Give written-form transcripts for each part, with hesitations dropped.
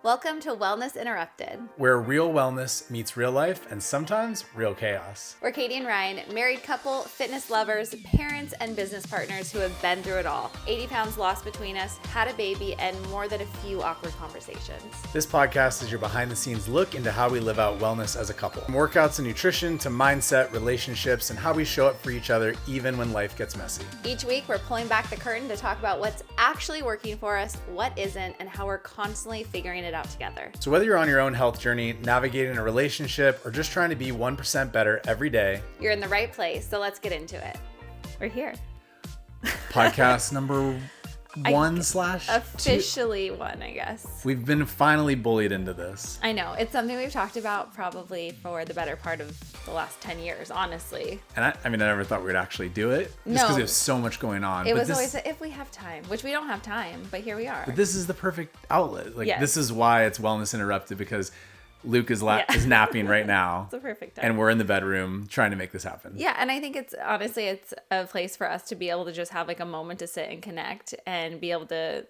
Welcome to Wellness Interrupted. Where real wellness meets real life and sometimes real chaos. We're Katie and Ryan, married couple, fitness lovers, parents, and business partners who have been through it all. 80 pounds lost between us, had a baby, and more than a few awkward conversations. This podcast is your behind-the-scenes look into how we live out wellness as a couple. From workouts and nutrition to mindset, relationships, and how we show up for each other even when life gets messy. Each week, we're pulling back the curtain to talk about what's actually working for us, what isn't, and how we're constantly figuring it out together. So whether you're on your own health journey, navigating a relationship, or just trying to be 1% better every day, you're in the right place, so let's get into it. We're here. Podcast number officially one, I guess. We've been finally bullied into this. I know. It's something we've talked about probably for the better part of the last 10 years, honestly. And I never thought we'd actually do it. Just because there's so much going on. It was always if we have time, which we don't have time, but here we are. But this is the perfect outlet. This is why it's Wellness Interrupted, because Luke is napping right now. It's a perfect time. And we're in the bedroom trying to make this happen. Yeah, and I think it's a place for us to be able to just have like a moment to sit and connect and be able to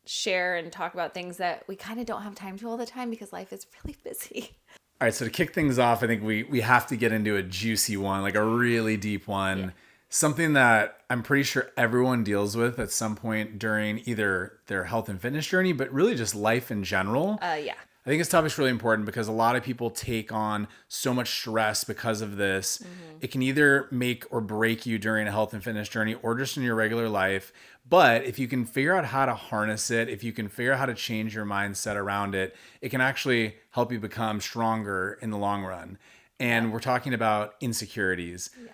share and talk about things that we kind of don't have time to all the time because life is really busy. All right, so to kick things off, I think we have to get into a juicy one, like a really deep one. Yeah. Something that I'm pretty sure everyone deals with at some point during either their health and fitness journey, but really just life in general. Yeah. I think this topic's really important because a lot of people take on so much stress because of this. Mm-hmm. It can either make or break you during a health and fitness journey or just in your regular life. But if you can figure out how to harness it, if you can figure out how to change your mindset around it, it can actually help you become stronger in the long run. And we're talking about insecurities. Yeah.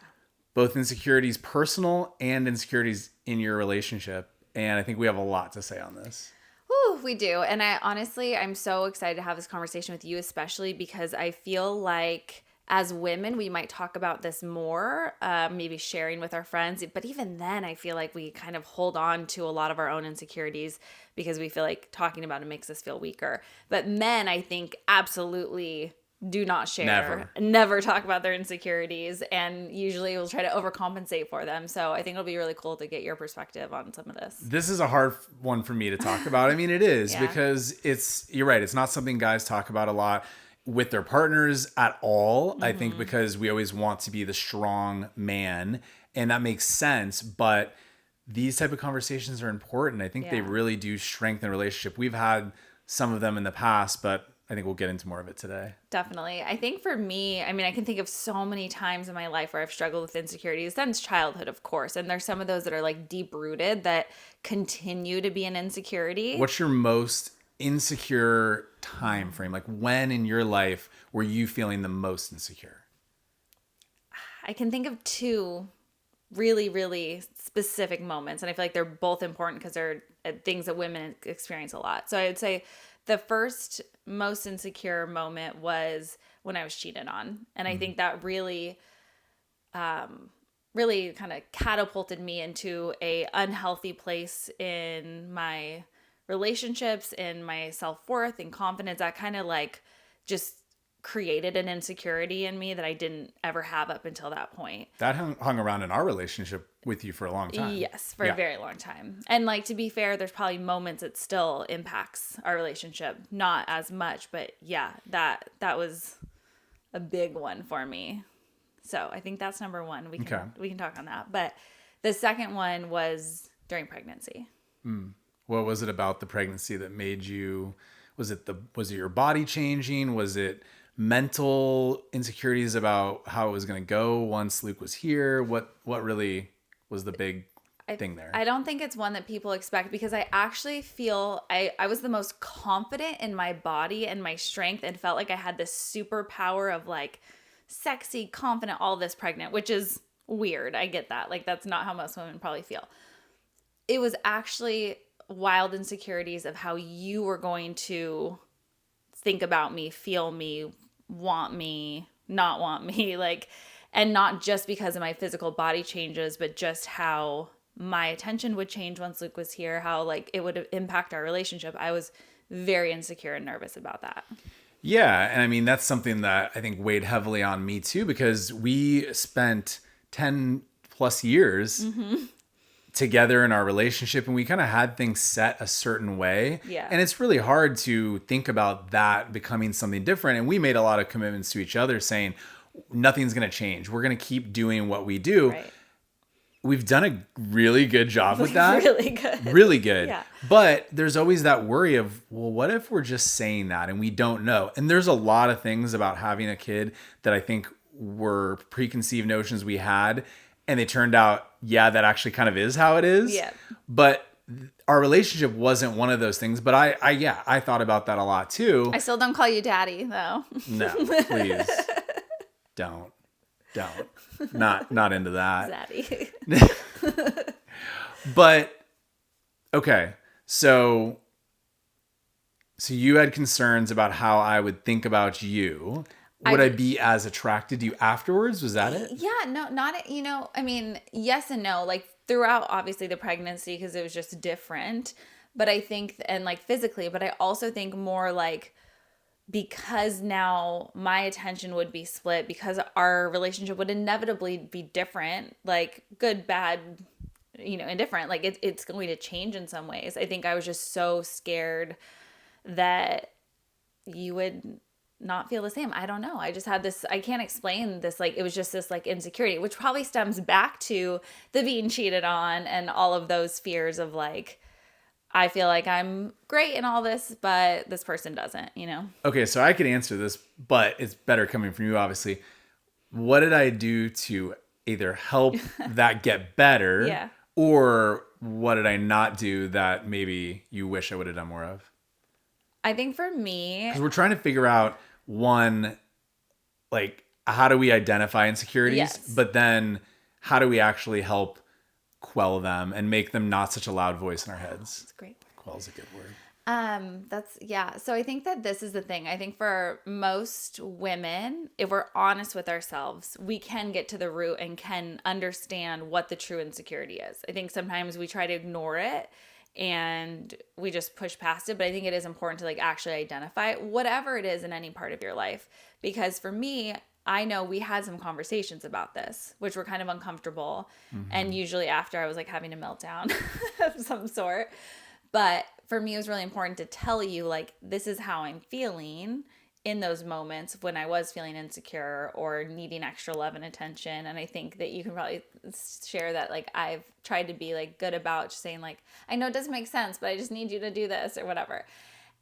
Both insecurities personal and insecurities in your relationship. And I think we have a lot to say on this. Ooh, we do. And I'm so excited to have this conversation with you, especially because I feel like as women, we might talk about this more, maybe sharing with our friends. But even then, I feel like we kind of hold on to a lot of our own insecurities because we feel like talking about it makes us feel weaker. But men, I think, absolutely do not share, never talk about their insecurities, and usually will try to overcompensate for them. So I think it'll be really cool to get your perspective on some of this. This is a hard one for me to talk about. I mean, it is because you're right. It's not something guys talk about a lot with their partners at all. Mm-hmm. I think because we always want to be the strong man, and that makes sense. But these type of conversations are important. I think they really do strengthen a relationship. We've had some of them in the past, but I think we'll get into more of it today. Definitely. I think for me, I can think of so many times in my life where I've struggled with insecurities since childhood, of course. And there's some of those that are like deep rooted that continue to be an insecurity. What's your most insecure time frame? Like when in your life were you feeling the most insecure? I can think of two really, really specific moments. And I feel like they're both important because they're things that women experience a lot. So I would say the first most insecure moment was when I was cheated on. And I think that really kind of catapulted me into a unhealthy place in my relationships, in my self-worth and confidence. That kind of like just created an insecurity in me that I didn't ever have up until that point. That hung around in our relationship with you for a long time. Yes, for a very long time. And like, to be fair, there's probably moments it still impacts our relationship. Not as much, but yeah, that was a big one for me. So I think that's number one. We can talk on that. But the second one was during pregnancy. What was it about the pregnancy that made you, was it your body changing? Was it mental insecurities about how it was going to go once Luke was here? What really was the big thing there? I don't think it's one that people expect because I actually feel I was the most confident in my body and my strength and felt like I had this superpower of like sexy, confident, all this pregnant, which is weird. I get that. Like that's not how most women probably feel. It was actually wild insecurities of how you were going to think about me, feel me, want me, not want me, like, and not just because of my physical body changes, but just how my attention would change once Luke was here, how like it would impact our relationship. I was very insecure and nervous about that. Yeah. And I mean, that's something that I think weighed heavily on me too, because we spent 10 plus years together in our relationship, and we kind of had things set a certain way. Yeah. And it's really hard to think about that becoming something different. And we made a lot of commitments to each other saying, nothing's going to change. We're going to keep doing what we do. Right. We've done a really good job with that. Really good. Really good. Yeah. But there's always that worry of, well, what if we're just saying that and we don't know? And there's a lot of things about having a kid that I think were preconceived notions we had. And they turned out, yeah, that actually kind of is how it is. Yeah. But our relationship wasn't one of those things. But I thought about that a lot too. I still don't call you daddy, though. No, please. Don't. Not into that. Zaddy. But okay, so you had concerns about how I would think about you. Would I be as attracted to you afterwards? Was that it? Yeah, no, not, I mean, yes and no. Like throughout, obviously, the pregnancy, because it was just different. But I think, and like physically, but I also think more like, because now my attention would be split, because our relationship would inevitably be different, like good, bad, indifferent, like it's going to change in some ways. I think I was just so scared that you would not feel the same. I don't know. I just had this, I can't explain this, like it was just this like insecurity, which probably stems back to the being cheated on and all of those fears of like, I feel like I'm great in all this, but this person doesn't, Okay, so I could answer this, but it's better coming from you, obviously. What did I do to either help that get better? Yeah. Or what did I not do that maybe you wish I would have done more of? I think for me, because we're trying to figure out one, like, how do we identify insecurities? Yes. But then how do we actually help quell them and make them not such a loud voice in our heads? that's great. Quell's a good word. Yeah. So I think that this is the thing. I think for most women, if we're honest with ourselves, we can get to the root and can understand what the true insecurity is. I think sometimes we try to ignore it and we just push past it. But I think it is important to like actually identify it, whatever it is in any part of your life. Because for me, I know we had some conversations about this, which were kind of uncomfortable. Mm-hmm. And usually after I was like having a meltdown of some sort. But for me, it was really important to tell you, like, this is how I'm feeling in those moments when I was feeling insecure or needing extra love and attention. And I think that you can probably share that, like, I've tried to be, like, good about just saying, like, I know it doesn't make sense, but I just need you to do this or whatever.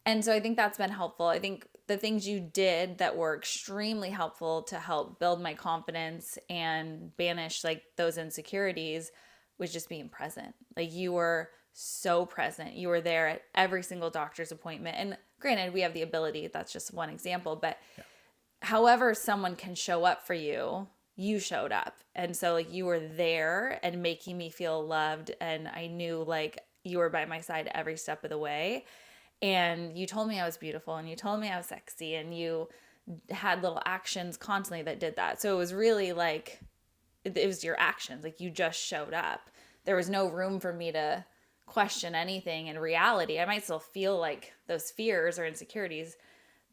And so I think that's been helpful. I think the things you did that were extremely helpful to help build my confidence and banish, like, those insecurities was just being present. Like, you were so present. You were there at every single doctor's appointment. And granted, we have the ability, that's just one example, but however someone can show up for you, you showed up. And so like you were there and making me feel loved. And I knew like you were by my side every step of the way. And you told me I was beautiful and you told me I was sexy and you had little actions constantly that did that. So it was really like, it was your actions. Like you just showed up. There was no room for me to question anything in reality. I might still feel like those fears or insecurities,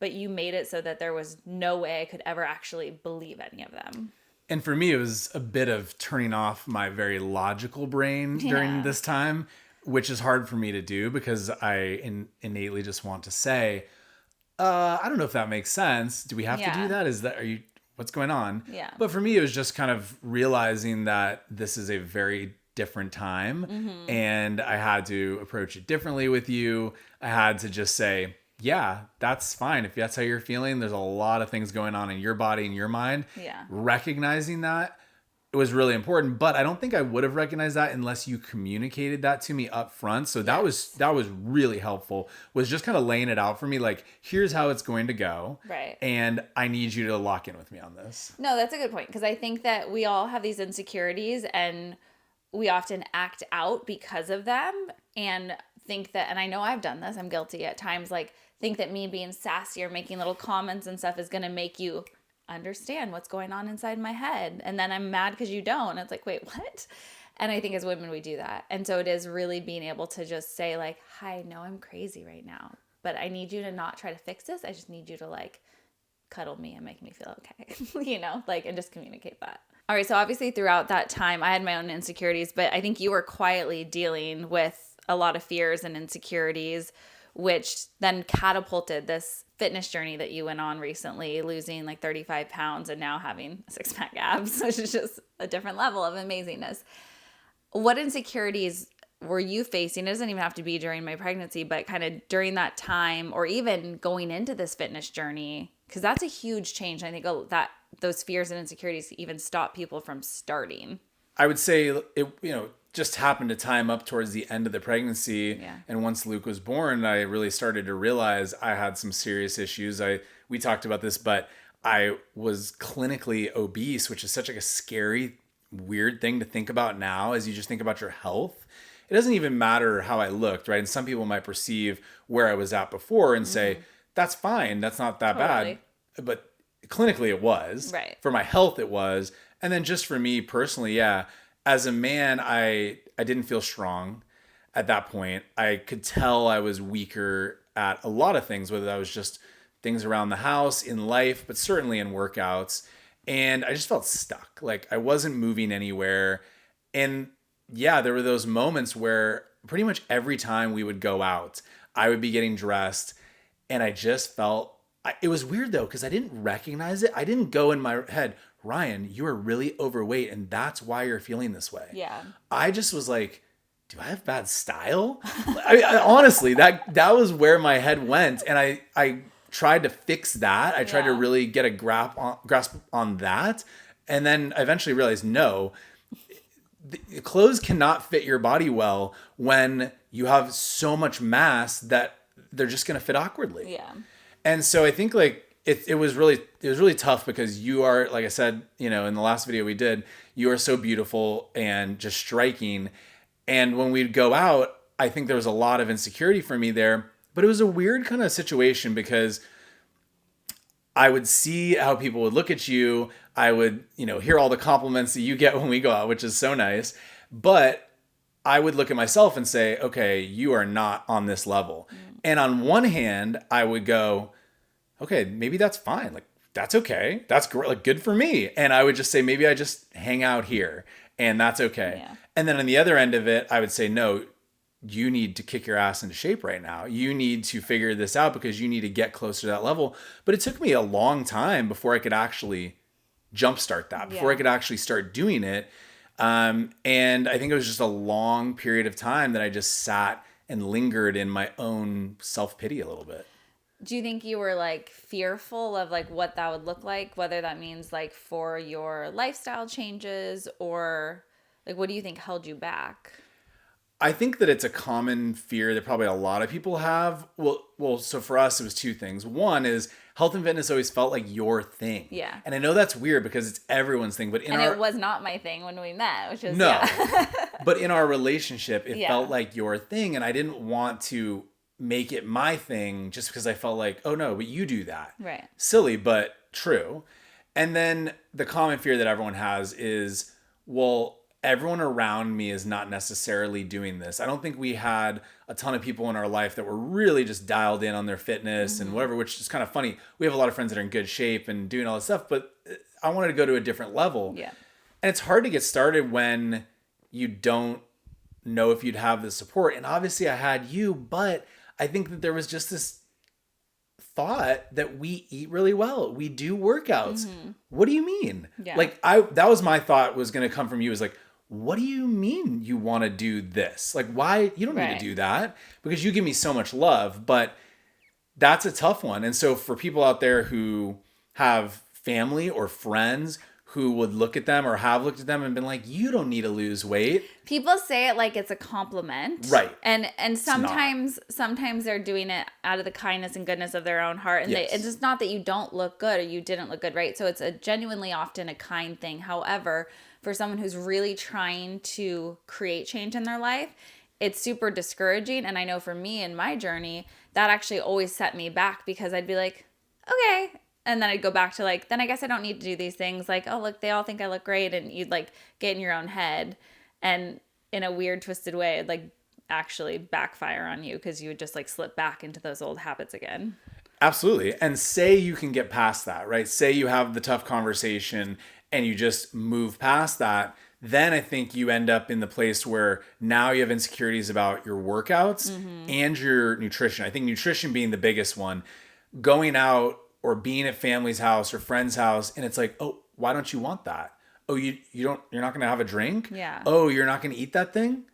but you made it so that there was no way I could ever actually believe any of them. And for me, it was a bit of turning off my very logical brain during this time, which is hard for me to do because I innately just want to say, I don't know if that makes sense. Do we have to do that? What's going on? Yeah. But for me, it was just kind of realizing that this is a very different time and I had to approach it differently with you. I had to just say, yeah, that's fine. If that's how you're feeling, there's a lot of things going on in your body and your mind. Yeah. Recognizing that it was really important, but I don't think I would have recognized that unless you communicated that to me up front. So that was really helpful, was just kind of laying it out for me. Like, here's how it's going to go. Right. And I need you to lock in with me on this. No, that's a good point. Because I think that we all have these insecurities and we often act out because of them and think that, and I know I've done this, I'm guilty at times, like think that me being sassy or making little comments and stuff is going to make you understand what's going on inside my head. And then I'm mad because you don't. And it's like, wait, what? And I think as women, we do that. And so it is really being able to just say like, hi, no, I'm crazy right now, but I need you to not try to fix this. I just need you to like cuddle me and make me feel okay, like, and just communicate that. All right, so obviously throughout that time, I had my own insecurities, but I think you were quietly dealing with a lot of fears and insecurities, which then catapulted this fitness journey that you went on recently, losing like 35 pounds and now having six-pack abs, which is just a different level of amazingness. What insecurities were you facing? It doesn't even have to be during my pregnancy, but kind of during that time or even going into this fitness journey, because that's a huge change. I think that those fears and insecurities even stop people from starting. I would say it, just happened to time up towards the end of the pregnancy. Yeah. And once Luke was born, I really started to realize I had some serious issues. We talked about this, but I was clinically obese, which is such like a scary, weird thing to think about now as you just think about your health. It doesn't even matter how I looked, right? And some people might perceive where I was at before and say, that's fine. That's not that Totally. bad. But clinically it was. Right. For my health, it was. And then just for me personally, yeah, as a man, I didn't feel strong at that point. I could tell I was weaker at a lot of things, whether that was just things around the house, in life, but certainly in workouts. And I just felt stuck. Like I wasn't moving anywhere. And yeah, there were those moments where pretty much every time we would go out, I would be getting dressed and I just felt, it was weird though, because I didn't recognize it. I didn't go in my head, Ryan, you are really overweight and that's why you're feeling this way. Yeah. I just was like, do I have bad style? Honestly, that was where my head went. And I tried to fix that. I tried to really get a grasp on that. And then I eventually realized, no, the clothes cannot fit your body well when you have so much mass that they're just going to fit awkwardly. Yeah. And so I think like it was really tough because you are, like I said, in the last video we did, you are so beautiful and just striking. And when we'd go out, I think there was a lot of insecurity for me there, but it was a weird kind of situation because I would see how people would look at you. I would, hear all the compliments that you get when we go out, which is so nice. But I would look at myself and say, okay, you are not on this level. And on one hand, I would go, okay, maybe that's fine. Like, that's okay. That's great. Like, good for me. And I would just say, maybe I just hang out here and that's okay. Yeah. And then on the other end of it, I would say, no, you need to kick your ass into shape right now. You need to figure this out because you need to get closer to that level. But it took me a long time before I could actually jumpstart that, before I could actually start doing it. And I think it was just a long period of time that I just sat and lingered in my own self-pity a little bit. Do you think you were like fearful of like what that would look like, whether that means like for your lifestyle changes or like what do you think held you back? I think that it's a common fear that probably a lot of people have. Well, so for us, it was two things. One is health and fitness always felt like your thing. Yeah. And I know that's weird because it's everyone's thing, but it was not my thing when we met, which is no. Yeah. But in our relationship, it felt like your thing, and I didn't want to make it my thing just because I felt like, oh no, but you do that. Right. Silly, but true. And then the common fear that everyone has is, well, everyone around me is not necessarily doing this. I don't think we had a ton of people in our life that were really just dialed in on their fitness and whatever, which is kind of funny. We have a lot of friends that are in good shape and doing all this stuff, but I wanted to go to a different level. Yeah. And it's hard to get started when you don't know if you'd have the support. And obviously I had you, but I think that there was just this thought that we eat really well. We do workouts. What do you mean? Yeah. Like that was my thought was going to come from you, is like, what do you mean you want to do this? Like, why? You don't need to do that because you give me so much love, but that's a tough one. And so for people out there who have family or friends who would look at them or have looked at them and been like, you don't need to lose weight. People say it like it's a compliment. Right. And sometimes they're doing it out of the kindness and goodness of their own heart. And it's just not that you don't look good or you didn't look good, right? So it's a genuinely often a kind thing. However, for someone who's really trying to create change in their life, it's super discouraging. And I know for me in my journey, that actually always set me back because I'd be like, okay. And then I'd go back to like, then I guess I don't need to do these things. Like, oh, look, they all think I look great. And you'd like get in your own head. And in a weird, twisted way, it'd like actually backfire on you because you would just like slip back into those old habits again. Absolutely. And say you can get past that, right? Say you have the tough conversation and you just move past that, then I think you end up in the place where now you have insecurities about your workouts and your nutrition. I think nutrition being the biggest one. Going out or being at family's house or friend's house, and it's like, oh, why don't you want that? Oh, you're not gonna have a drink? Yeah. Oh, you're not gonna eat that thing?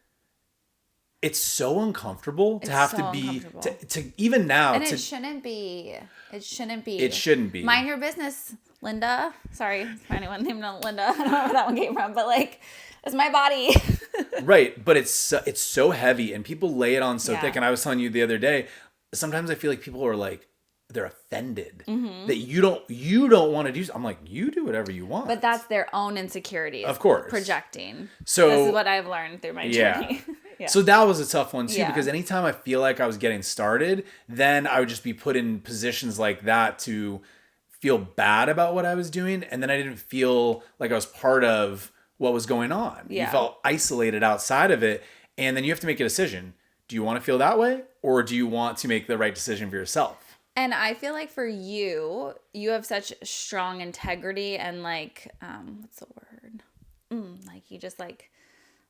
It's so uncomfortable to have to be to even now. And it shouldn't be. It shouldn't be. It shouldn't be. Mind your business, Linda. Sorry for anyone named Linda. I don't know where that one came from, but like, it's my body. Right, but it's so heavy, and people lay it on so thick. And I was telling you the other day, sometimes I feel like people are like, they're offended that you don't want to do. I'm like, you do whatever you want. But that's their own insecurities. Of course. Projecting. So this is what I've learned through my journey. Yeah. So that was a tough one too, because anytime I feel like I was getting started, then I would just be put in positions like that to feel bad about what I was doing. And then I didn't feel like I was part of what was going on. Yeah. You felt isolated outside of it. And then you have to make a decision. Do you want to feel that way? Or do you want to make the right decision for yourself? And I feel like for you, you have such strong integrity and like, what's the word? Like you just like,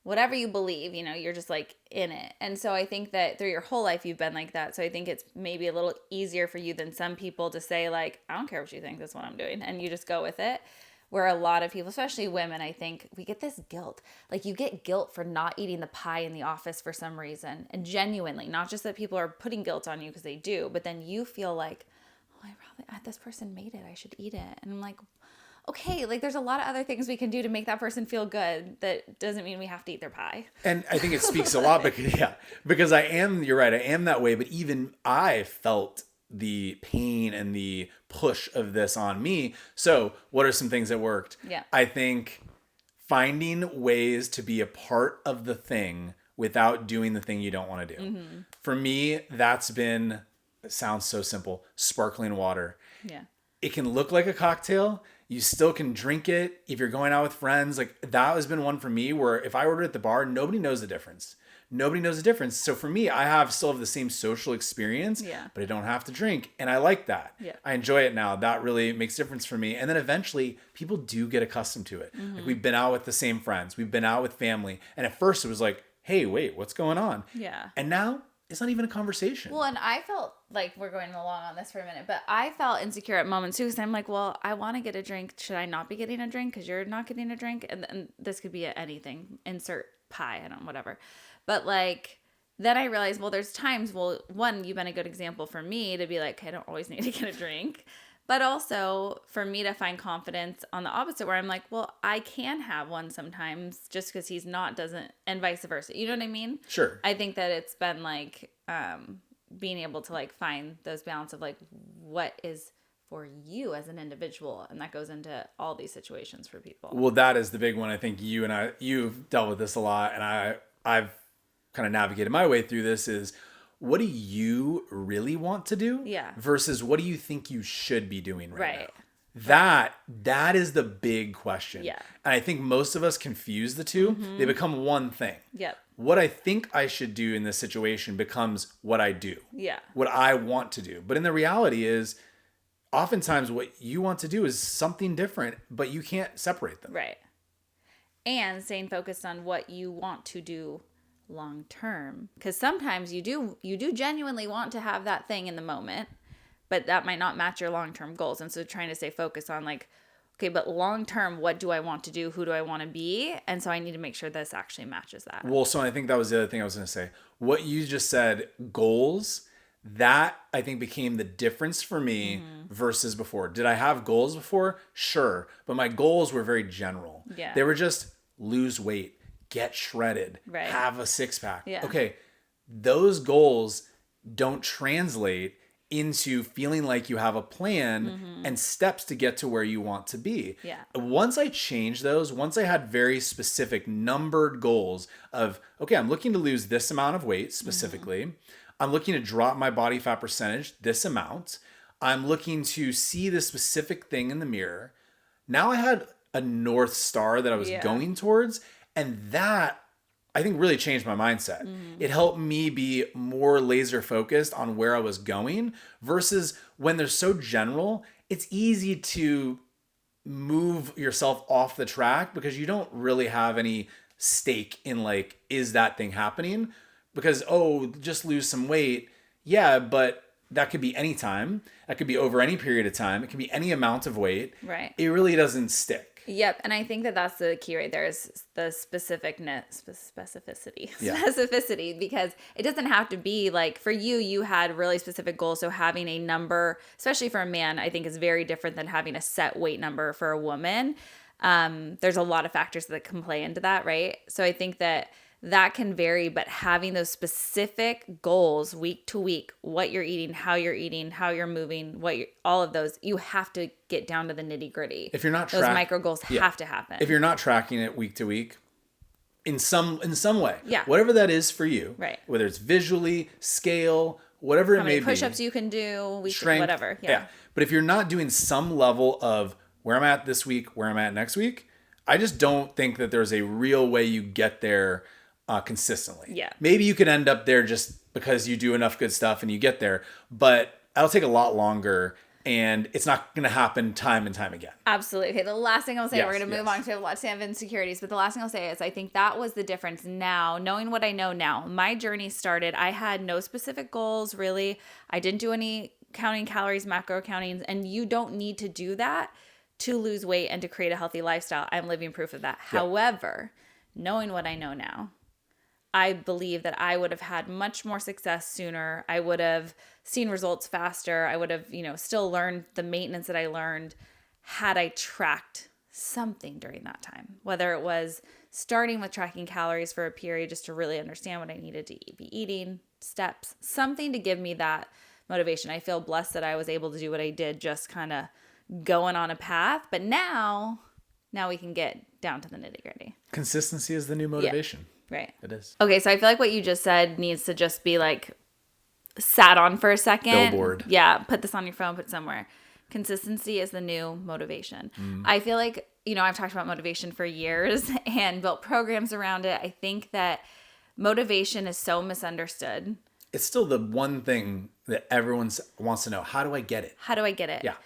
whatever you believe, you know, you're just like in it. And so I think that through your whole life, you've been like that. So I think it's maybe a little easier for you than some people to say like, I don't care what you think, that's what I'm doing. And you just go with it. Where a lot of people, especially women, I think we get this guilt. Like you get guilt for not eating the pie in the office for some reason. And genuinely, not just that people are putting guilt on you because they do, but then you feel like, oh, this person made it, I should eat it. And I'm like, okay, like there's a lot of other things we can do to make that person feel good. That doesn't mean we have to eat their pie. And I think it speaks a lot because you're right, I am that way. But even I felt the pain and the push of this on me. So what are some things that worked? Yeah. I think finding ways to be a part of the thing without doing the thing you don't want to do. Mm-hmm. For me, that's been, it sounds so simple, sparkling water. Yeah. It can look like a cocktail. You still can drink it if you're going out with friends. Like that has been one for me where if I order at the bar, nobody knows the difference. Nobody knows the difference. So for me, I still have the same social experience, but I don't have to drink. And I like that. Yeah. I enjoy it now. That really makes a difference for me. And then eventually people do get accustomed to it. Mm-hmm. Like we've been out with the same friends. We've been out with family. And at first it was like, hey, wait, what's going on? Yeah. And now it's not even a conversation. Well, and I felt like we're going along on this for a minute, but I felt insecure at moments too because I'm like, well, I want to get a drink. Should I not be getting a drink because you're not getting a drink? And this could be anything. Insert pie. I don't know, whatever. But like, then I realized, well, there's times, one, you've been a good example for me to be like, I don't always need to get a drink. But also for me to find confidence on the opposite where I'm like, well, I can have one sometimes just because he's not, doesn't, and vice versa. You know what I mean? Sure. I think that it's been like being able to like find those balance of like what is for you as an individual. And that goes into all these situations for people. Well, that is the big one. I think you've dealt with this a lot. And I've kind of navigated my way through this is, what do you really want to do? Yeah. Versus what do you think you should be doing right now? That is the big question. Yeah. And I think most of us confuse the two. Mm-hmm. They become one thing. Yep. What I think I should do in this situation becomes what I do. Yeah. What I want to do. But in the reality is, oftentimes what you want to do is something different, but you can't separate them. Right. And staying focused on what you want to do long term, because sometimes you do genuinely want to have that thing in the moment, but that might not match your long-term goals. And so trying to stay focused on like, okay, but long term, what do I want to do? Who do I want to be? And so I need to make sure this actually matches that. Well, so I think that was the other thing I was going to say. What you just said, goals, that I think became the difference for me versus before. Did I have goals before? Sure. But my goals were very general. Yeah. They were just lose weight, get shredded, right, have a six pack. Yeah. Okay. Those goals don't translate into feeling like you have a plan and steps to get to where you want to be. Yeah. Once I changed those, once I had very specific numbered goals of, okay, I'm looking to lose this amount of weight specifically. I'm looking to drop my body fat percentage this amount. I'm looking to see this specific thing in the mirror. Now I had a North Star that I was going towards, and that I think really changed my mindset. It helped me be more laser focused on where I was going versus when they're so general, it's easy to move yourself off the track because you don't really have any stake in like, is that thing happening? Because, oh, just lose some weight. Yeah, but that could be any time. That could be over any period of time. It could be any amount of weight. Right. It really doesn't stick. Yep. And I think that that's the key right there is the specificity. Yeah. Specificity, because it doesn't have to be like for you, you had really specific goals. So having a number, especially for a man, I think is very different than having a set weight number for a woman. There's a lot of factors that can play into that, right? So I think that can vary, but having those specific goals week to week, what you're eating, how you're moving, all of those, you have to get down to the nitty gritty. If you're not those micro goals have to happen. If you're not tracking it week to week, in some way, yeah, whatever that is for you, right? Whether it's visually, scale, whatever it may be, how many push-ups you can do, strength, whatever. Yeah. But if you're not doing some level of where I'm at this week, where I'm at next week, I just don't think that there's a real way you get there consistently. Yeah. Maybe you could end up there just because you do enough good stuff and you get there, but that'll take a lot longer and it's not going to happen time and time again. Absolutely. Okay. The last thing I'll say, we're going to move on to a lot of insecurities, but the last thing I'll say is I think that was the difference now, knowing what I know now. My journey started, I had no specific goals really. I didn't do any counting calories, macro counting, and you don't need to do that to lose weight and to create a healthy lifestyle. I'm living proof of that. Yep. However, knowing what I know now, I believe that I would have had much more success sooner. I would have seen results faster. I would have, still learned the maintenance that I learned had I tracked something during that time. Whether it was starting with tracking calories for a period just to really understand what I needed to be eating, steps, something to give me that motivation. I feel blessed that I was able to do what I did, just kind of going on a path. But now we can get down to the nitty gritty. Consistency is the new motivation. Yeah. Right. It is. Okay, so I feel like what you just said needs to just be like sat on for a second. Billboard. Yeah, put this on your phone, put it somewhere. Consistency is the new motivation. I feel like, I've talked about motivation for years and built programs around it. I think that motivation is so misunderstood. It's still the one thing that everyone wants to know. How do I get it? How do I get it? Yeah.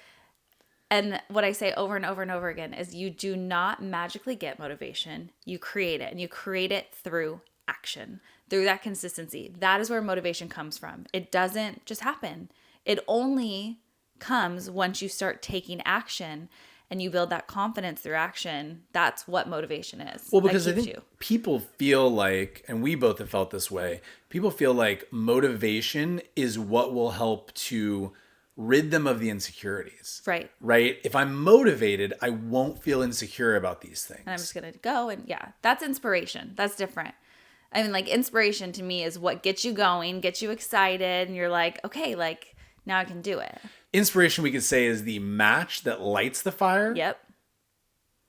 And what I say over and over and over again is you do not magically get motivation. You create it, and you create it through action, through that consistency. That is where motivation comes from. It doesn't just happen. It only comes once you start taking action and you build that confidence through action. That's what motivation is. Well, because I think people feel like, and we both have felt this way, people feel like motivation is what will help to rid them of the insecurities. Right? If I'm motivated, I won't feel insecure about these things. And I'm just going to go and that's inspiration. That's different. I mean, like inspiration to me is what gets you going, gets you excited, and you're like, okay, like now I can do it. Inspiration, we could say, is the match that lights the fire. Yep.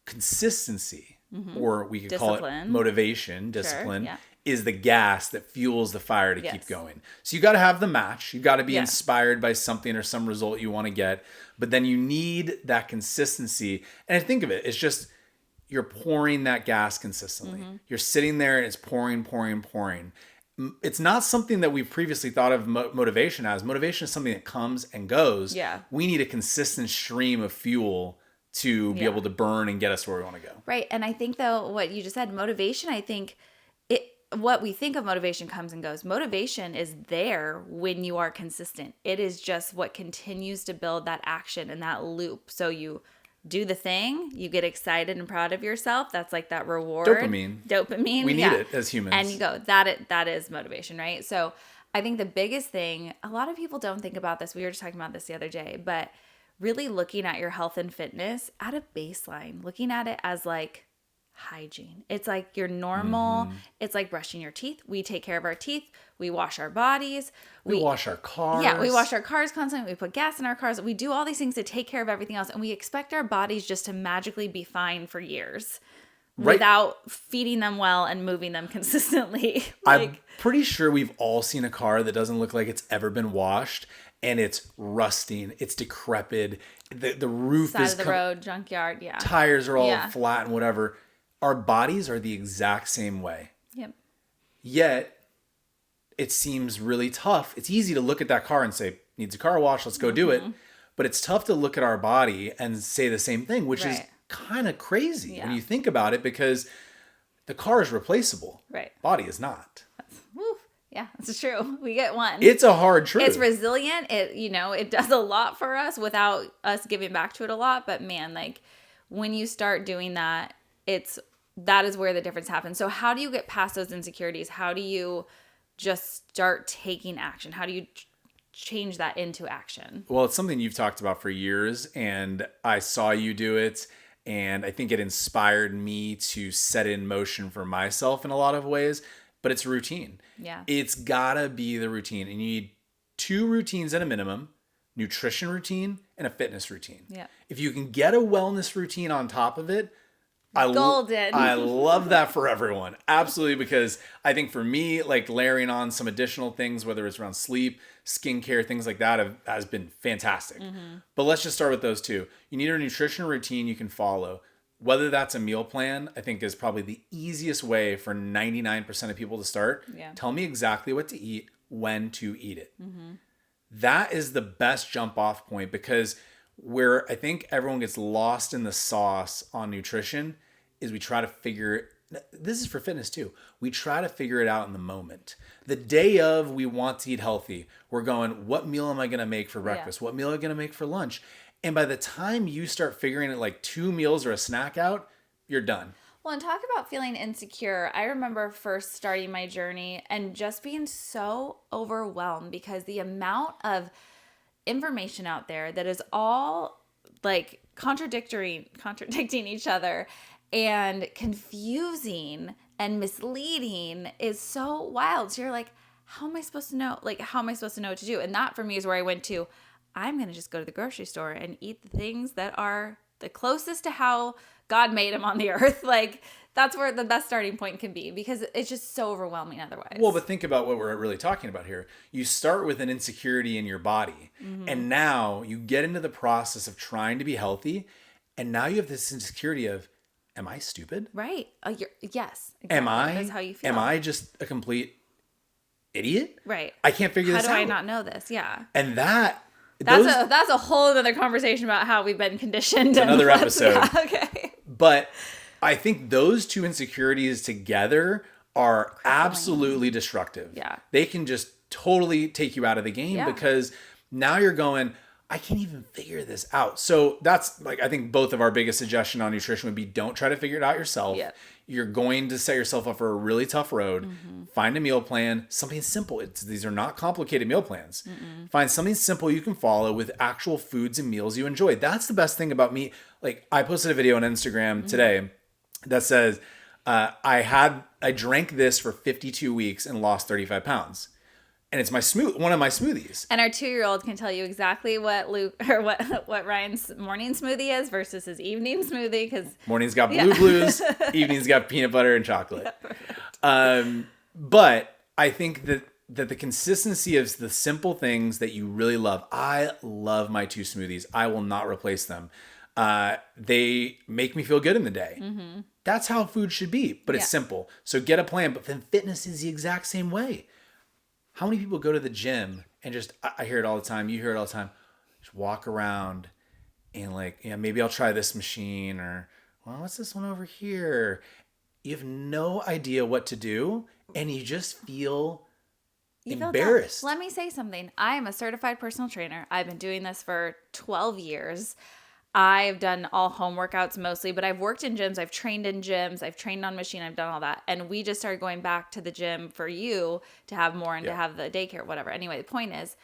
Consistency, or we could call it motivation, discipline, yeah, is the gas that fuels the fire to keep going. So you got to have the match. You got to be inspired by something or some result you want to get. But then you need that consistency. And I think of it, it's just you're pouring that gas consistently. You're sitting there and it's pouring, pouring, pouring. It's not something that we've previously thought of motivation as. Motivation is something that comes and goes. Yeah. We need a consistent stream of fuel to be able to burn and get us where we want to go. Right. And I think, though, what you just said, motivation, I think what we think of motivation comes and goes. Motivation is there when you are consistent. It is just what continues to build that action and that loop. So you do the thing, you get excited and proud of yourself. That's like that reward. Dopamine. We need it as humans. And you go, that is motivation, right? So I think the biggest thing, a lot of people don't think about this. We were just talking about this the other day, but really looking at your health and fitness at a baseline, looking at it as like hygiene. It's like your normal, it's like brushing your teeth. We take care of our teeth. We wash our bodies. We wash our cars. Yeah, we wash our cars constantly. We put gas in our cars. We do all these things to take care of everything else. And we expect our bodies just to magically be fine for years without feeding them well and moving them consistently. I'm pretty sure we've all seen a car that doesn't look like it's ever been washed. And it's rusting. It's decrepit. The roof side is of the road, junkyard. Yeah. Tires are all flat and whatever. Our bodies are the exact same way. Yep. Yet, it seems really tough. It's easy to look at that car and say, needs a car wash, let's go do it. But it's tough to look at our body and say the same thing, which is Right. kind of crazy Yeah. when you think about it, because the car is replaceable. Right. Body is not. Woo. Yeah, that's true. We get one. It's a hard truth. It's resilient. It does a lot for us without us giving back to it a lot. But man, like when you start doing that, that is where the difference happens. So how do you get past those insecurities? How do you just start taking action? How do you change that into action? Well, it's something you've talked about for years, and I saw you do it, and I think it inspired me to set in motion for myself in a lot of ways, but it's routine. Yeah. It's gotta be the routine, and you need 2 routines at a minimum: nutrition routine and a fitness routine. Yeah. If you can get a wellness routine on top of it, Golden. I love that for everyone. Absolutely. Because I think for me, like layering on some additional things, whether it's around sleep, skincare, things like that has been fantastic. But let's just start with those 2. You need a nutrition routine you can follow. Whether that's a meal plan, I think is probably the easiest way for 99% of people to start. Yeah. Tell me exactly what to eat, when to eat it. That is the best jump off point, because where I think everyone gets lost in the sauce on nutrition is we try to figure, this is for fitness too, we try to figure it out in the moment. The day of we want to eat healthy, we're going, what meal am I going to make for breakfast? What meal am I going to make for lunch? And by the time you start figuring it like 2 meals or a snack out, you're done. Well, and talk about feeling insecure. I remember first starting my journey and just being so overwhelmed because the amount of information out there that is all like contradicting each other and confusing and misleading is so wild. So you're like, how am I supposed to know? Like, how am I supposed to know what to do? And that for me is where I went to, I'm going to just go to the grocery store and eat the things that are the closest to how God made them on the earth. Like, that's where the best starting point can be, because it's just so overwhelming otherwise. Well, but think about what we're really talking about here. You start with an insecurity in your body, and now you get into the process of trying to be healthy, and now you have this insecurity of, am I stupid? Right. Yes. Exactly. Am I? That's how you feel. Am I just a complete idiot? Right. I can't figure this out. How do I not know this? Yeah. And that's That's a whole other conversation about how we've been conditioned. Another episode. Yeah, okay. But I think those 2 insecurities together are absolutely destructive. Yeah. They can just totally take you out of the game, because now you're going, I can't even figure this out. So that's like, I think both of our biggest suggestion on nutrition would be, don't try to figure it out yourself. Yeah. You're going to set yourself up for a really tough road. Find a meal plan, something simple. These are not complicated meal plans. Find something simple you can follow with actual foods and meals you enjoy. That's the best thing about me. Like, I posted a video on Instagram today that says, I drank this for 52 weeks and lost 35 pounds. And it's one of my smoothies. And our 2-year-old can tell you exactly what what Ryan's morning smoothie is versus his evening smoothie, because Morning's got blues, evening's got peanut butter and chocolate. But I think that the consistency of the simple things that you really love. I love my 2 smoothies. I will not replace them. They make me feel good in the day. That's how food should be, but it's simple. So get a plan. But then fitness is the exact same way. How many people go to the gym and just, I hear it all the time, you hear it all the time, just walk around and like, yeah, maybe I'll try this machine, or, well, what's this one over here? You have no idea what to do, and you just feel embarrassed. Let me say something. I am a certified personal trainer. I've been doing this for 12 years. I've done all home workouts mostly, but I've worked in gyms. I've trained in gyms. I've trained on machine. I've done all that. And we just started going back to the gym for you to have more and to have the daycare, whatever. Anyway, the point is,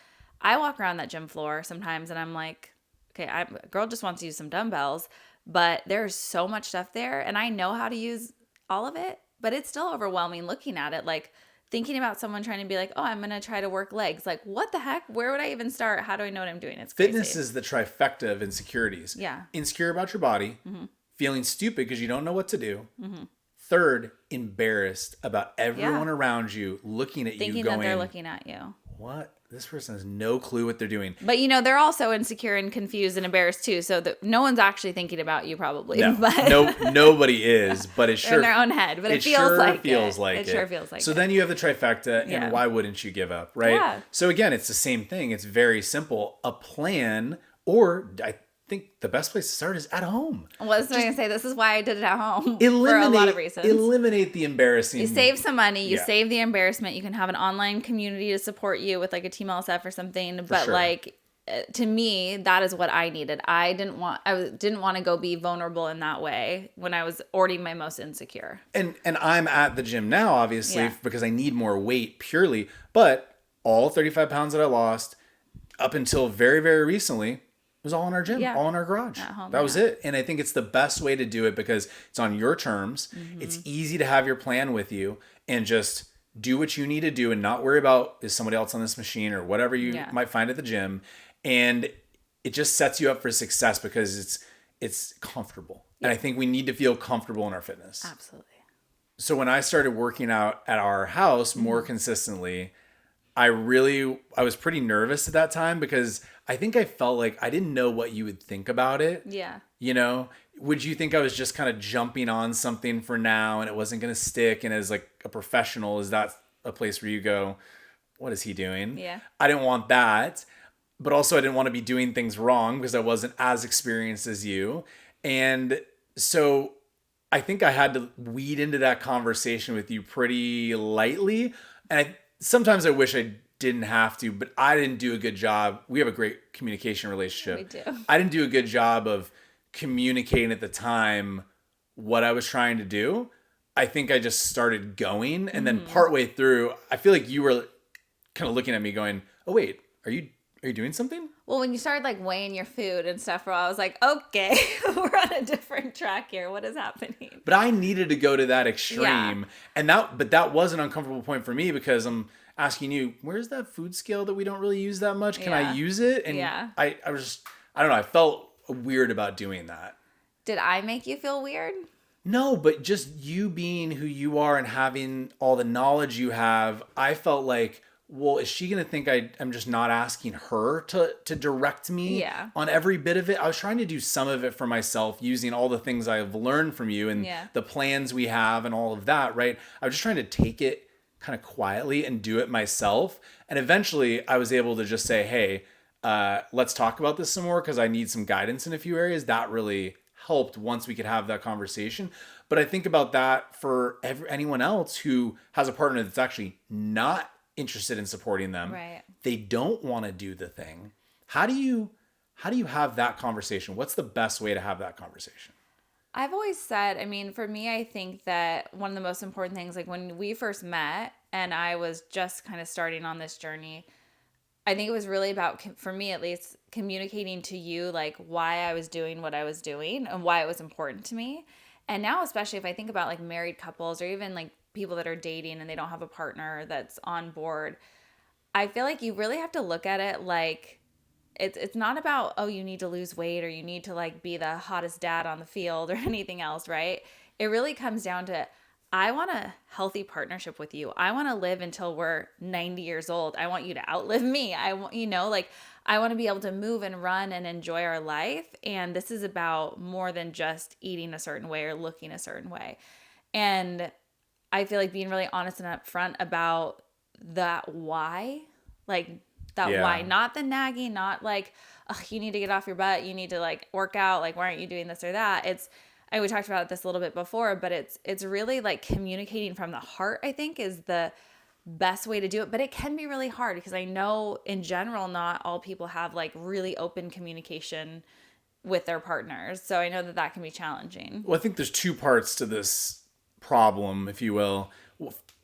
I walk around that gym floor sometimes and I'm like, okay, a girl just wants to use some dumbbells, but there's so much stuff there and I know how to use all of it, but it's still overwhelming looking at it. Like, thinking about someone trying to be like, oh, I'm going to try to work legs. Like, what the heck? Where would I even start? How do I know what I'm doing? It's crazy. Fitness is the trifecta of insecurities. Yeah. Insecure about your body, feeling stupid because you don't know what to do. Third, embarrassed about everyone around you looking at Thinking you going, that they're looking at you. What? This person has no clue what they're doing. But, they're also insecure and confused and embarrassed too. So no one's actually thinking about you probably. No, but nobody is. But it sure in their own head. But it feels sure like feels it. like It sure feels like so it. then you have the trifecta, and why wouldn't you give up, right? Yeah. So again, it's the same thing. It's very simple. A plan Or I think the best place to start is at home. What was I going to say? This is why I did it at home for a lot of reasons. Eliminate the embarrassing. You save some money. You save the embarrassment. You can have an online community to support you with like a Team LSF or something. But like, to me, that is what I needed. I didn't want to go be vulnerable in that way when I was already my most insecure. And I'm at the gym now, obviously, because I need more weight purely. But all 35 pounds that I lost up until very, very recently was all in our gym, all in our garage. At home, that was it. And I think it's the best way to do it because it's on your terms. Mm-hmm. It's easy to have your plan with you and just do what you need to do and not worry about is somebody else on this machine or whatever you might find at the gym. And it just sets you up for success because it's comfortable. And I think we need to feel comfortable in our fitness. Absolutely. So when I started working out at our house more consistently, I was pretty nervous at that time because I think I felt like I didn't know what you would think about it. Yeah. You know, would you think I was just kind of jumping on something for now and it wasn't going to stick? And as like a professional, is that a place where you go, what is he doing? Yeah. I didn't want that. But also I didn't want to be doing things wrong because I wasn't as experienced as you. And so I think I had to weed into that conversation with you pretty lightly. And sometimes I wish I didn't have to, but I didn't do a good job. We have a great communication relationship. We do. I didn't do a good job of communicating at the time what I was trying to do. I think I just started going. And then partway through, I feel like you were kind of looking at me going, oh, wait, are you doing something? Well, when you started like weighing your food and stuff, I was like, okay, we're on a different track here. What is happening? But I needed to go to that extreme. And that was an uncomfortable point for me because I'm asking you, where's that food scale that we don't really use that much? Can I use it? And I don't know. I felt weird about doing that. Did I make you feel weird? No, but just you being who you are and having all the knowledge you have, I felt like, well, is she going to think I'm just not asking her to direct me on every bit of it? I was trying to do some of it for myself using all the things I've learned from you and the plans we have and all of that, right? I was just trying to take it kind of quietly and do it myself. And eventually I was able to just say, hey, let's talk about this some more because I need some guidance in a few areas. That really helped once we could have that conversation. But I think about that for anyone else who has a partner that's actually not interested in supporting them. Right. They don't want to do the thing. How do you have that conversation? What's the best way to have that conversation? I've always said, I mean, for me, I think that one of the most important things, like when we first met and I was just kind of starting on this journey, I think it was really about, for me at least, communicating to you like why I was doing what I was doing and why it was important to me. And now, especially if I think about like married couples or even like people that are dating and they don't have a partner that's on board, I feel like you really have to look at it like it's not about, oh, you need to lose weight or you need to like be the hottest dad on the field or anything else, right? It really comes down to, I want a healthy partnership with you. I want to live until we're 90 years old. I want you to outlive me. I want, I want to be able to move and run and enjoy our life. And this is about more than just eating a certain way or looking a certain way. And I feel like being really honest and upfront about that why, like that why, not the nagging, not like, oh, you need to get off your butt. You need to like work out. Like, why aren't you doing this or that? We talked about this a little bit before, but it's really like communicating from the heart, I think, is the best way to do it. But it can be really hard because I know in general, not all people have like really open communication with their partners. So I know that can be challenging. Well, I think there's two parts to this problem, if you will.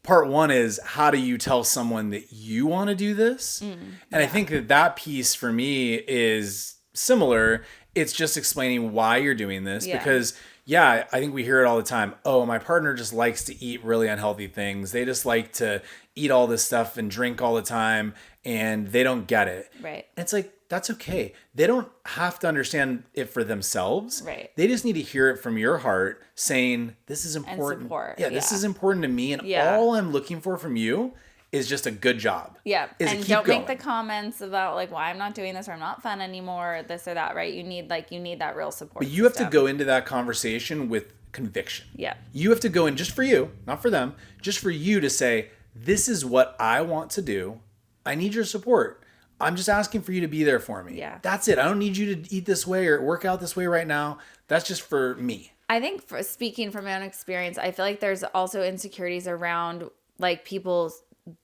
Part one is, how do you tell someone that you want to do this? And I think that piece for me is similar. It's just explaining why you're doing this because I think we hear it all the time. Oh, my partner just likes to eat really unhealthy things. They just like to eat all this stuff and drink all the time and they don't get it. Right. And it's like, that's okay. They don't have to understand it for themselves. Right. They just need to hear it from your heart saying, this is important. And support. This is important to me. And all I'm looking for from you is just a good job. Yeah. And don't make the comments about like why I'm not doing this or I'm not fun anymore, this or that, right? You need that real support. But you have to go into that conversation with conviction. Yeah. You have to go in just for you, not for them, just for you to say, this is what I want to do. I need your support. I'm just asking for you to be there for me. Yeah. That's it. I don't need you to eat this way or work out this way right now. That's just for me. I think speaking from my own experience, I feel like there's also insecurities around like people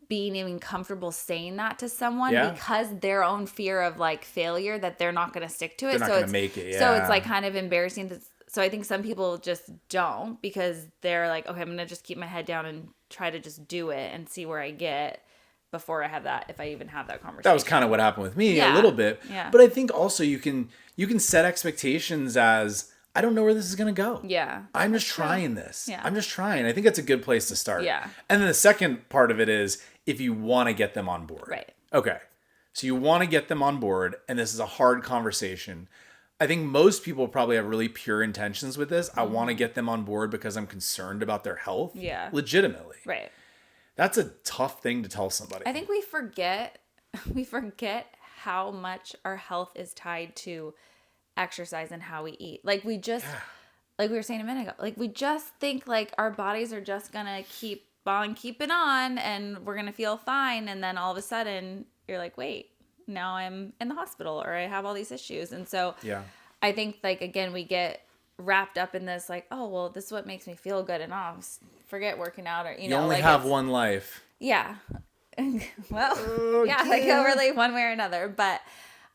being even comfortable saying that to someone because their own fear of like failure that they're not going to stick to it. They're not going to make it. Yeah. So it's like kind of embarrassing. So I think some people just don't because they're like, okay, I'm going to just keep my head down and try to just do it and see where I get before I have that, if I even have that conversation. That was kind of what happened with me a little bit. Yeah. But I think also you can set expectations as, I don't know where this is going to go. Yeah. I'm just trying this. Yeah. I'm just trying. I think that's a good place to start. Yeah. And then the second part of it is if you want to get them on board. Right. Okay. So you want to get them on board, and this is a hard conversation. I think most people probably have really pure intentions with this. I want to get them on board because I'm concerned about their health. Yeah. Legitimately. Right. That's a tough thing to tell somebody. I think we forget how much our health is tied to exercise and how we eat. Like we just like we were saying a minute ago, like we just think like our bodies are just gonna keep on keeping on and we're gonna feel fine, and then all of a sudden you're like, wait, now I'm in the hospital or I have all these issues. And so I think like again we get wrapped up in this like, oh well, this is what makes me feel good and I'll forget working out, or you know, only like have one life. Yeah. Well, yeah, like really one way or another, but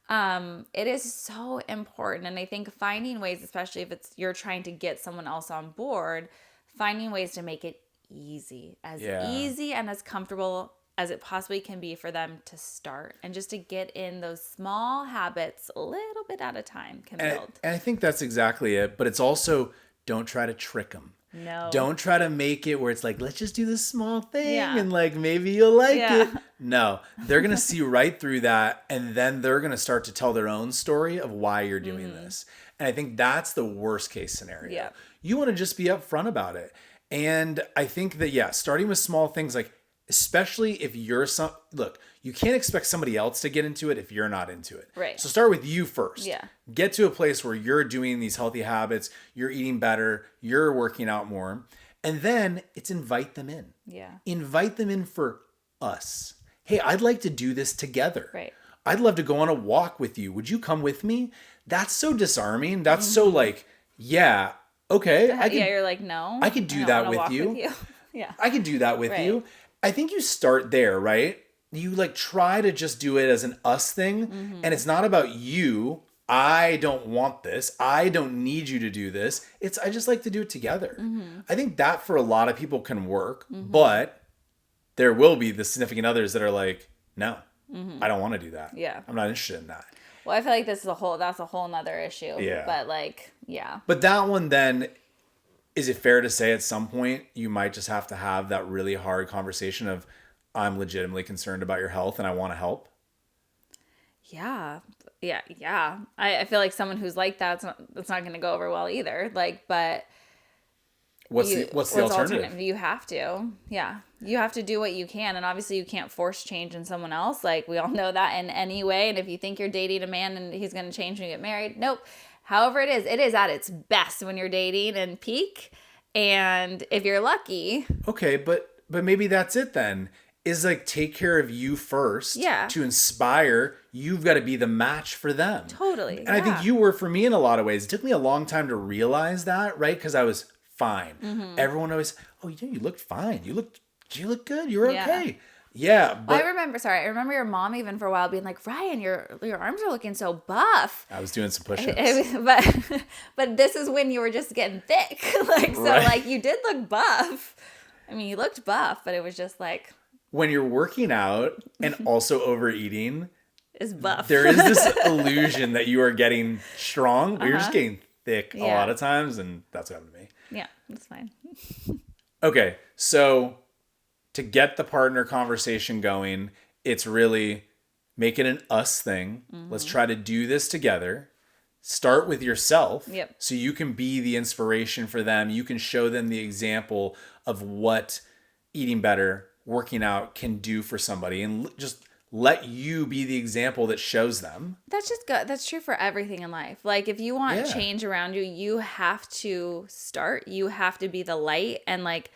it is so important. And I think finding ways, especially if you're trying to get someone else on board, finding ways to make it easy and as comfortable as it possibly can be for them to start, and just to get in those small habits a little bit at a time can build. And I think that's exactly it. But it's also, don't try to trick them. No. Don't try to make it where it's like, let's just do this small thing and like maybe you'll like it. No, they're going to see right through that, and then they're going to start to tell their own story of why you're doing this. And I think that's the worst case scenario. Yeah. You want to just be upfront about it. And I think that, starting with small things, like especially if you're look, you can't expect somebody else to get into it if you're not into it. Right. So start with you first. Yeah. Get to a place where you're doing these healthy habits, you're eating better, you're working out more, and then it's invite them in. Yeah. Invite them in for us. Hey, I'd like to do this together. Right. I'd love to go on a walk with you. Would you come with me? That's so disarming. That's so like, yeah, okay. You're like, no. I could do that with you. Yeah. I could do that with you. I think you start there, right? You like try to just do it as an us thing, and it's not about you. I don't want this. I don't need you to do this. I just like to do it together. I think that for a lot of people can work, but there will be the significant others that are like, no, I don't want to do that. Yeah. I'm not interested in that. Well, I feel like that's a whole nother issue. Yeah. But like, yeah. But that one then, is it fair to say at some point you might just have to have that really hard conversation of, I'm legitimately concerned about your health and I want to help? Yeah. Yeah. Yeah. I feel like someone who's like that's not going to go over well either. Like, but what's the alternative? You have to. Yeah. You have to do what you can. And obviously you can't force change in someone else. Like we all know that in any way. And if you think you're dating a man and he's going to change when you get married, nope. However it is at its best when you're dating and peak. And if you're lucky. Okay. But maybe that's it then. Is like take care of you first to inspire. You've got to be the match for them. Totally. And I think you were for me in a lot of ways. It took me a long time to realize that, right? Because I was fine. Everyone always, oh, you looked fine. You look good. You were okay. Yeah. But I remember your mom even for a while being like, Ryan, your arms are looking so buff. I was doing some push-ups. But this is when you were just getting thick. Like you did look buff. I mean, you looked buff, but it was just like, when you're working out and also overeating, is buff. There is this illusion that you are getting strong, but you're just getting thick a lot of times, and that's what happened to me. Yeah, that's fine. Okay, so to get the partner conversation going, it's really make it an us thing. Let's try to do this together. Start with yourself so you can be the inspiration for them. You can show them the example of what eating better, working out can do for somebody, and just let you be the example that shows them. That's just good. That's true for everything in life. Like if you want change around you, you have to start. You have to be the light. And like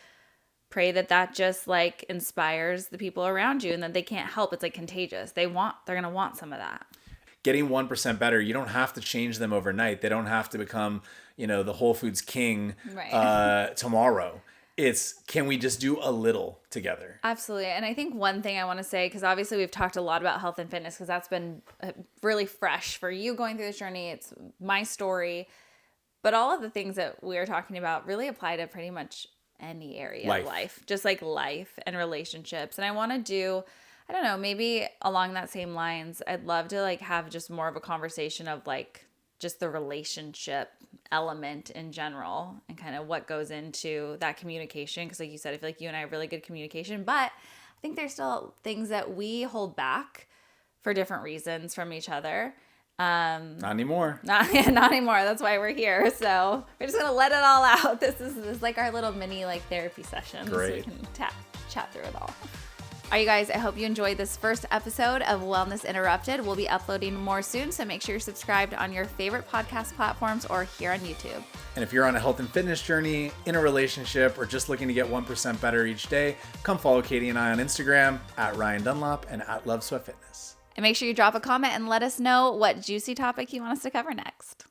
pray that that just like inspires the people around you and that they can't help. It's like contagious. They're going to want some of that. Getting 1% better, you don't have to change them overnight. They don't have to become, the Whole Foods king tomorrow. It's, can we just do a little together? Absolutely. And I think one thing I want to say, because obviously we've talked a lot about health and fitness because that's been really fresh for you going through this journey. It's my story. But all of the things that we're talking about really apply to pretty much any area of life, just like life and relationships. And I want to do, I don't know, maybe along that same lines, I'd love to like have just more of a conversation of like just the relationship element in general and kind of what goes into that communication. Because like you said, I feel like you and I have really good communication, but I think there's still things that we hold back for different reasons from each other. Not anymore. Not anymore. That's why we're here. So we're just gonna let it all out. This is like our little mini like therapy session. Great. So we can chat through it all. All right, you guys, I hope you enjoyed this first episode of Wellness Interrupted. We'll be uploading more soon, so make sure you're subscribed on your favorite podcast platforms or here on YouTube. And if you're on a health and fitness journey, in a relationship, or just looking to get 1% better each day, come follow Katie and I on Instagram at Ryan Dunlop and at Love Sweat Fitness. And make sure you drop a comment and let us know what juicy topic you want us to cover next.